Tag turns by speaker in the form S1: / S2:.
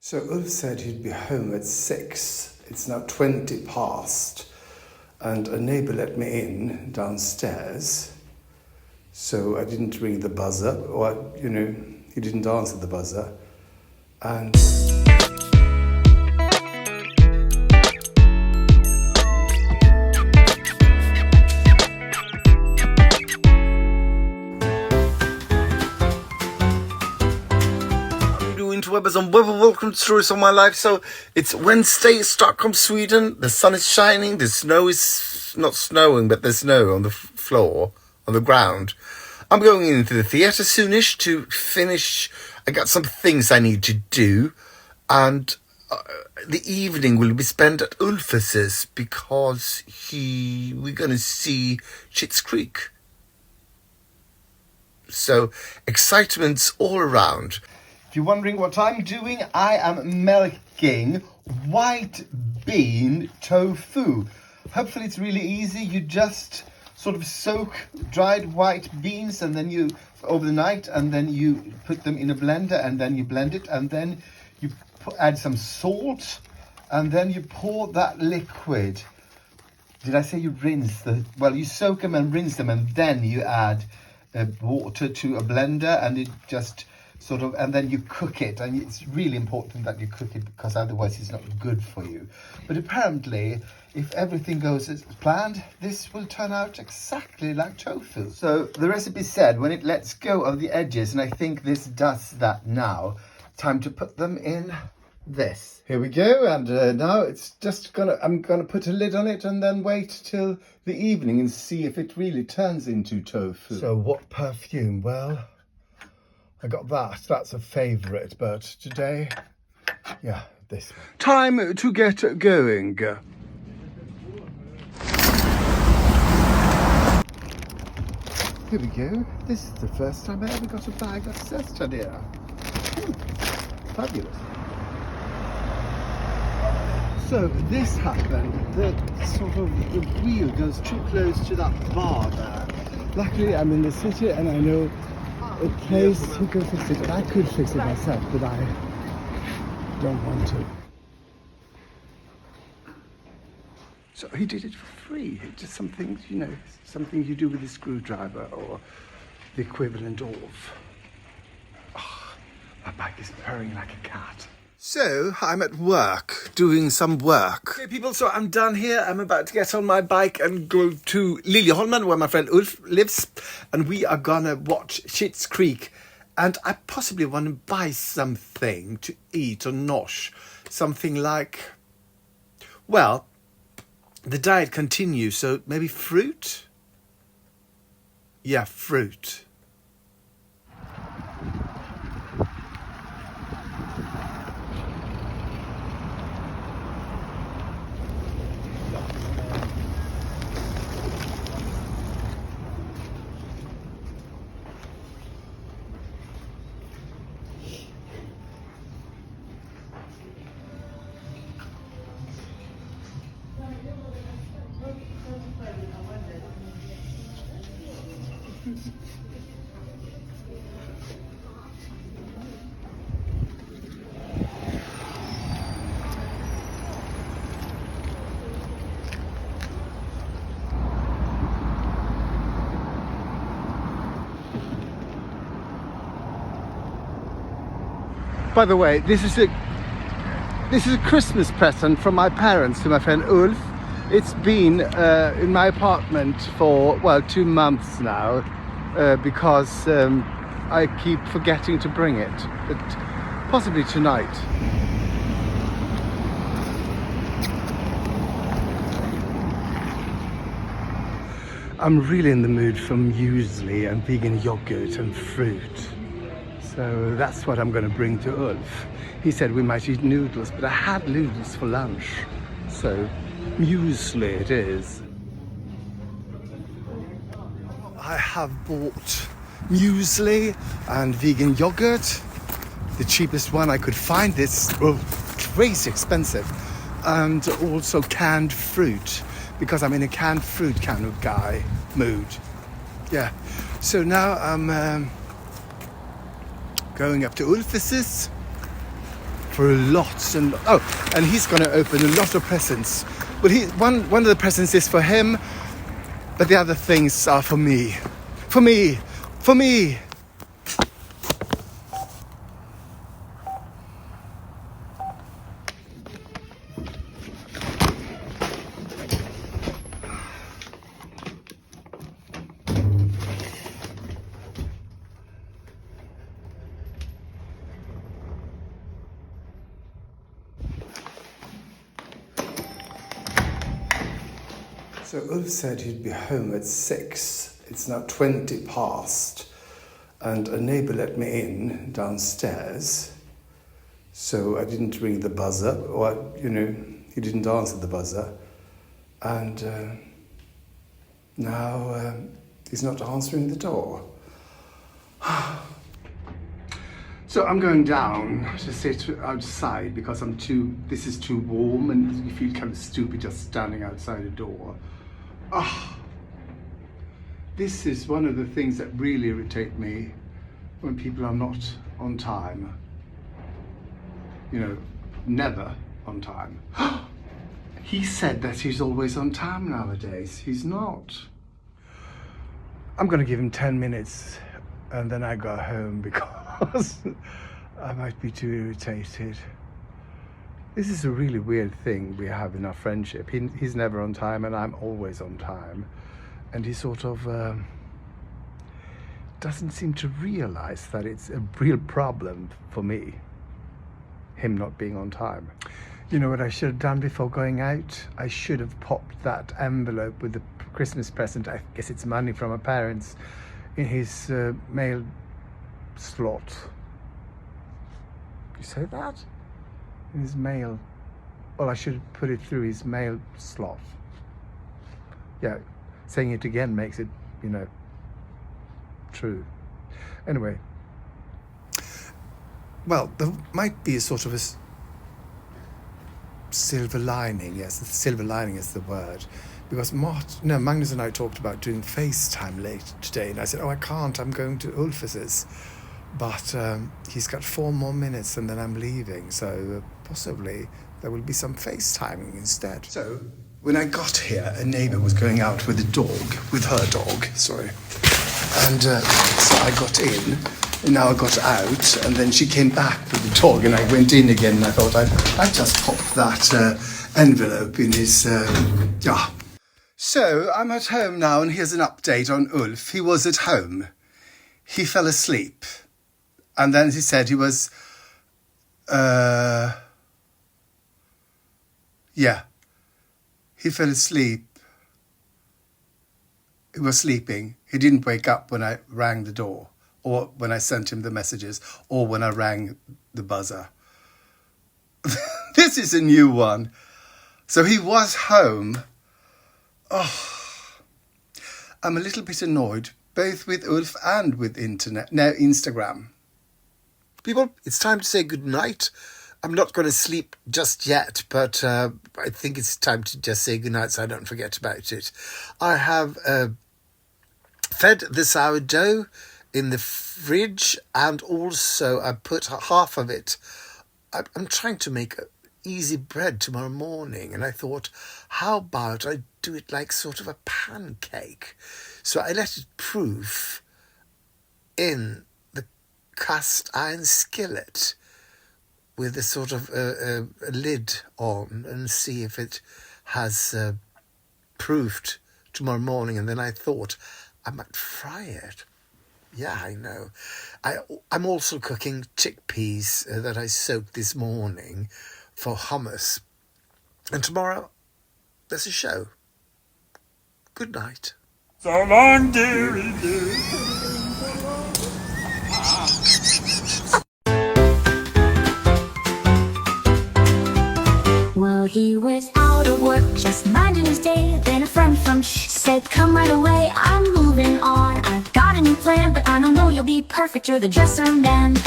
S1: So Ulf said he'd be home at 6. It's now 20 past. And a neighbour let me in downstairs. So I didn't ring the buzzer, or, he didn't answer the buzzer. And...
S2: Webbers and Webber, welcome to Stories of My Life. So it's Wednesday, Stockholm, Sweden. The sun is shining. The snow is not snowing, but there's snow on the floor, on the ground. I'm going into the theatre soonish to finish. I got some things I need to do, and the evening will be spent at Ulfus's because we're going to see Schitt's Creek. So excitement's all around. If you're wondering what I'm doing, I am milking white bean tofu. Hopefully it's really easy. You just sort of soak dried white beans and then over the night, and then you put them in a blender and then you blend it, and then you add some salt, and then you pour that liquid. Did I say you rinse you soak them and rinse them, and then you add water to a blender, and it just and then you cook it, and it's really important that you cook it because otherwise it's not good for you. But apparently, if everything goes as planned, this will turn out exactly like tofu. So the recipe said when it lets go of the edges, and I think this does that now, time to put them in this. Here we go, and now it's just I'm gonna put a lid on it and then wait till the evening and see if it really turns into tofu. So what perfume? Well, I got that's a favourite, but today, this one. Time to get going. Here we go. This is the first time I ever got a bag of sourdough. Fabulous. So this happened, the wheel goes too close to that bar there. Luckily I'm in the city and I know a place who can fix it, and I could fix it myself, but I don't want to. So he did it for free. It's just something, something you do with a screwdriver or the equivalent of. Oh, my bike is purring like a cat. So I'm at work, doing some work. Okay, people, so I'm done here. I'm about to get on my bike and go to Liljeholmen, where my friend Ulf lives, and we are gonna watch Schitt's Creek. And I possibly want to buy something to eat or nosh. Something like, well, the diet continues, so maybe fruit? Yeah, fruit. By the way, this is a Christmas present from my parents to my friend Ulf. It's been in my apartment for 2 months now because I keep forgetting to bring it, but possibly tonight. I'm really in the mood for muesli and vegan yogurt and fruit. So that's what I'm going to bring to Ulf. He said we might eat noodles, but I had noodles for lunch. So muesli it is. I have bought muesli and vegan yogurt. The cheapest one I could find. This crazy expensive. And also canned fruit, because I'm in a canned fruit kind of guy mood. Yeah. So now I'm going up to Ulfus's
S1: for lots and he's going to open a lot of presents. Well, one of the presents is for him, but the other things are for me. For me. So Ulf said he'd be home at 6. It's now 20 past. And a neighbour let me in downstairs. So I didn't ring the buzzer, or, he didn't answer the buzzer. And now he's not answering the door. So I'm going down to sit outside because this is too warm and you feel kind of stupid just standing outside a door. This is one of the things that really irritate me when people are not on time. Never on time. He said that he's always on time nowadays. He's not. I'm gonna give him 10 minutes and then I go home because I might be too irritated. This is a really weird thing we have in our friendship. He's never on time and I'm always on time. And he sort of doesn't seem to realize that it's a real problem for me, him not being on time. You know what I should have done before going out? I should have popped that envelope with the Christmas present, I guess it's money from my parents, in his mail slot. You say that? In his mail. Well, I should have put it through his mail slot. Yeah, saying it again makes it, true. Anyway. Well, there might be a sort of a silver lining. Yes, the silver lining is the word. Because Magnus and I talked about doing FaceTime later today. And I said, I can't, I'm going to Ulfus's. But he's got 4 more minutes and then I'm leaving. So possibly there will be some FaceTiming instead. So when I got here, a neighbour was going out with her dog, sorry. And so I got in, and now I got out, and then she came back with the dog, and I went in again, and I thought I'd just pop that envelope in his, So I'm at home now, and here's an update on Ulf. He was at home. He fell asleep. And then he said he was, he fell asleep. He was sleeping. He didn't wake up when I rang the door, or when I sent him the messages, or when I rang the buzzer. This is a new one. So he was home. I'm a little bit annoyed, both with Ulf and with Instagram. People, it's time to say goodnight. I'm not going to sleep just yet, but I think it's time to just say goodnight so I don't forget about it. I have fed the sourdough in the fridge, and also I put half of it. I'm trying to make easy bread tomorrow morning, and I thought, how about I do it like sort of a pancake? So I let it proof in the cast iron skillet with a sort of a lid on, and see if it has proofed tomorrow morning. And then I thought I might fry it. Yeah, I know. I'm also cooking chickpeas that I soaked this morning for hummus. And tomorrow there's a show. Good night.
S3: So long, dearie dear.
S4: Well, he was out of work, just minding his day. Then a friend from said, come right away, I'm moving on. I've got a new plan, but I don't know you'll be perfect. You're the dresser man.